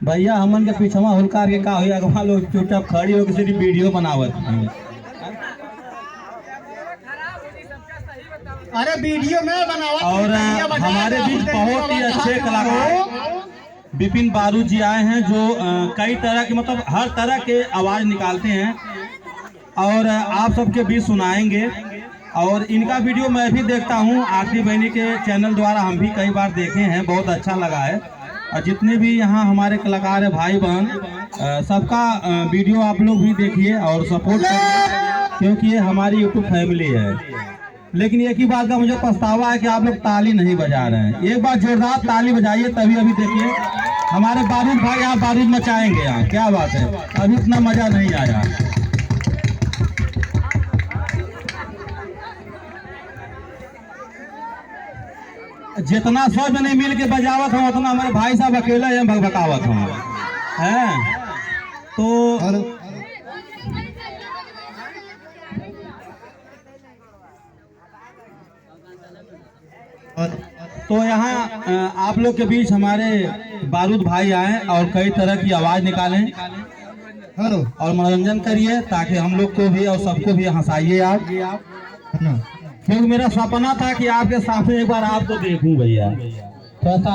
भैया हमन के पीछवा हुलकार के का हुई अगवा लोग चुपचाप खड़ी होकर सिर्फ वीडियो बनावत। अरे वीडियो में बनावत। और हमारे बीच बहुत ही अच्छे कलाकार विपिन बारू जी आए हैं जो कई तरह के मतलब हर तरह के आवाज निकालते हैं और आप सबके बीच सुनाएंगे। और इनका वीडियो मैं भी देखता हूं, आरती बहनी के चैनल द्वारा हम भी कई बार देखे हैं, बहुत अच्छा लगा है। और जितने भी यहाँ हमारे कलाकार है भाई बहन, सबका वीडियो आप लोग भी देखिए और सपोर्ट करिए क्योंकि ये हमारी यूट्यूब फैमिली है। लेकिन एक ही बात का मुझे पछतावा है कि आप लोग ताली नहीं बजा रहे हैं। एक बार जोरदार ताली बजाइए तभी। अभी देखिए हमारे बारूद भाई यहाँ बारूद मचाएंगे यहाँ, क्या बात है। अभी इतना मजा नहीं आया। जितना सौ जने मिल के बजावत हम उतना हमारे भाई साहब अकेले हैं भगभकावत हम हैं। तो यहाँ आप लोग के बीच हमारे बारूद भाई आए और कई तरह की आवाज निकालें और मनोरंजन करिए ताकि हम लोग को भी और सबको भी हंसाइए आप। क्योंकि मेरा सपना था कि आपके सामने एक बार आपको देखूं भैया, थोड़ा सा